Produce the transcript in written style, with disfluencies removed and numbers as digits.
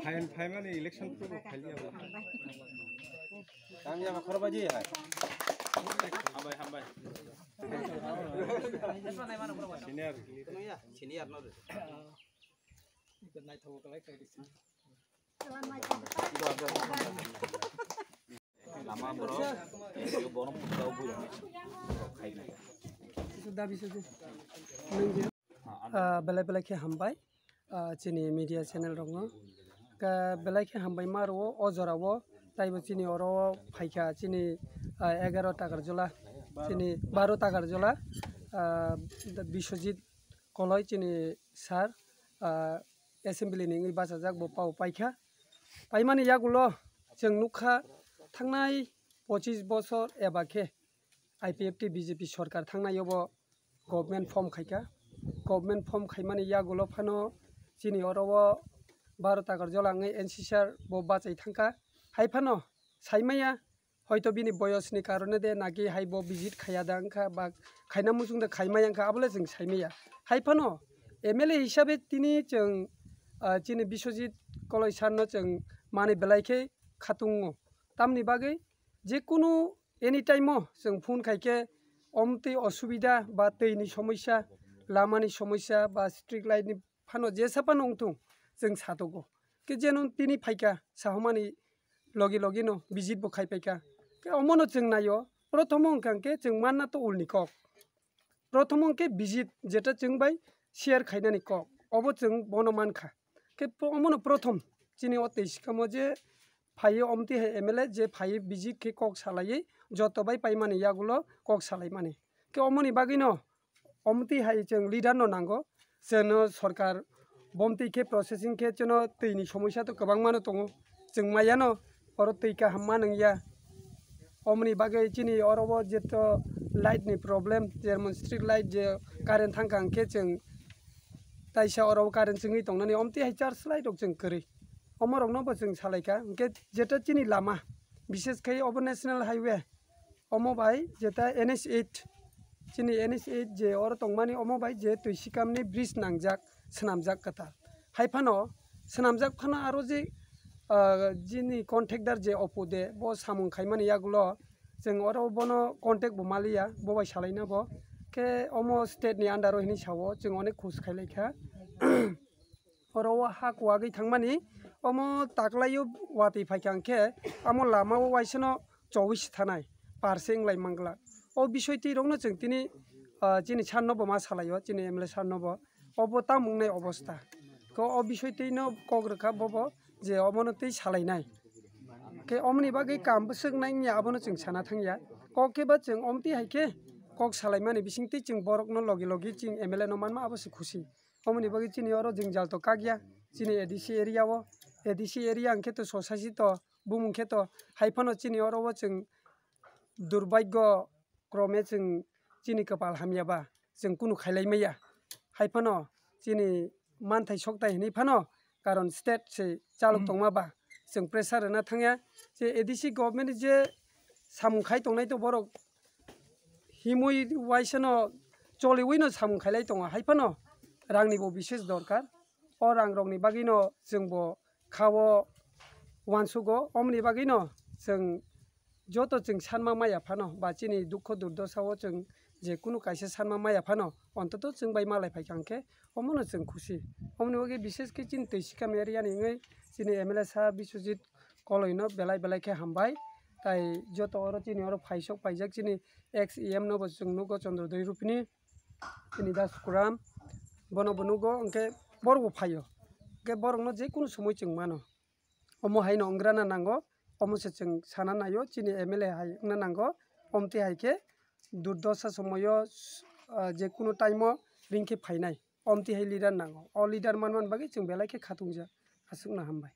File माने election pro file या काम या खर बाजी है सीनियर सीनियर न नाय थाव कलाय खायदिस लामा बरो यो बनो पुराव बुय खायना सुदा बिसो बेले बेले के हमबाय चिनी मीडिया चैनल रंग का बेले के हमबाय मारो अजरावो ताइबो चिनी अरो फाइका चिनी 11 टाकार जोला चिनी 12 टाकार जोला बिश्वजित कलय चिनी सार एसेम्बली नि बाजाजाक बो पाव पाइखा पाइमानि यागुलो जों नुखा थांनाय 25 बছर एबाखे आईपीएफटी बीजेपी सरकार थांनायावबो गवर्नमेंट फर्म खायका गवर्नमेंट फर्म खायमानि यागुलो फानो चिनी अरवो 12 टाकार जोलाङै एनसीसीआर बो बाचाय थांका हाइफानो साइमाया हयतो बिनि बयसनि कारणे दे नागि हाइबो विजिट खायादांखा बा खायना मुजुंदा खायमायांखा आबले जों साइमाया हाइफानो एमएलए हिसाबै तिनि जों चिनी बिश्वजित कलय सारनो जों माने बेलायखे खातुङो तामनि बागै जेकुनु एनी टाइमो जों फोन खायके अमति असुबिदा बा दैनि समस्या लामानि समस्या बा स्ट्रीट लाइटनि फानो जेसापा नंथुं जों सातगो के जेनु तिनि फाइका साहमानि लगी लगी नो विजिट बो खायफाइका के अमनो जों नायो प्रथम अंकांके जों मानना तो उलनि कक प्रथम अंके विजिट जेटा जों बाय शेयर खायनानि कक अबो जों बनो मानखा के अमनो प्रथम चिनी अते सिकामो जे फायो अमति एमएलए जे फायो विजिट के कक सालायै जतो बाय पाइमानि यागुलो कक सालाय माने के अमनि बागिनो अमति हाय जों लिडार न नांगो जोंनो सरकार बमति के प्रोसेसिंग के जनो दैनि समस्या तो गोबां मानो दङ जों मायानो अर तैका हाम्मा नंया अमनि बागै चिनी अरबो जेतो लाइट नि प्रॉब्लम जेरमन स्ट्रीट लाइट जे कारेन्ट थांखां के जों ताइसा अरबो कारेन्ट जोंनि दंनानै अमति हाय चार्ज लाइट जों करै अमरंनो जों सालायका के जेतो चिनी लामा विशेष कै अब नेशनल हाईवे अमो भाई जेता NH8 चिनी NH8 जे और तंगमानि अमो भाई जे तुइसिकामनि ब्रिज नांजाक सनामजाक कथा हाइफानो सनामजाक फाना आरो जे जिनी कन्ट्रेक्टर जे अपोदे बो सामुं खायमानि यागुलो जों अरो बनो कन्टेक्ट बमालिया बबाय सालायना बो के अमो स्टेट नि अंडर हिनि सावो जों अनेक खुस खायलायखा अरो हा कुवागै थांमानि अमो ताकलायो वाति फाइखांके अमो लामाव वाइसनो 24 थानाय पारसें लाइ मंगला ओ बिसयति रंनो जों तिनि जिनि साननबो मा सालायो जिनि एमएलए साननबो अबो ता मुंनाय अवस्था को ओ बिसयतिनो कग्रखा बबो जे अमनो तै सालायनाय के अमनि बागै कामबो सोंनायनि आबोनो जों साना थांया ककेबा जों अमति हायके कक सालायमानि बिसिंति जों बरकनो लगे लगे जों एमएलए न मानमा आबोसो खुशी अमनि बागै चिनि अरो जों जालतो कागिया चिनि एडीसी एरिया अंके तो सोसाइटी तो बुमुंखे तो हाइफानो चिनि अरबो जों दुर्भाग्य क्रमे जों चिनि कपाल हामियाबा जों कुनु खायलायमाया हाइफानो चिनि मानथाय सकताय हिनि फानो कारण स्टेट से चालुक दंमाबा जों प्रेसार होना थांया जे एडीसी गवर्नमेंट जे सामुखाय दंनाय तो बरक हिमुइ वाइसनो चलिवैनो सामुखायलाय दङ हाइफानो रांनिबो विशेष दरकार अ रां रंनि बागिनो जोंबो खावो वानसुगो अमनि बागिनो जों जतो जों सानमा माया फानो बा चिनि दुख दुर्दशाओ जों जे कुनु कायसे सानमा माया फानो अन्तत जों बाय मालाय फाइखांके अमनो जों खुशी अमनि बागै विशेष के चिन तैसिकाम एरिया निङै चिनि एमएलए सा बिश्वजित कलयनो बेलाय बेलायखे हामबाय ताई जतो अरो चिनि अरो फाइसक फाइजाक चिनि एक्स EM नो जों नुगो चन्द्र दैरुपनि चिनि दासकुराम बनो बनुगो अंके बरगो फायो के बरगनो जे कुनु समय जों मानो अमो हायनो अंग्राना नांगो अमसे जों साना नायो चिनि एमएलए हाय ना नांगो अमते हायके दुर्दशा समयो जे कुनु टाइमो रिंके फायनाय अमते हाय लिडार नांगो अ लिडार मानमान बागै जों बेलायखे खातुंजा आसुकना हामबाय।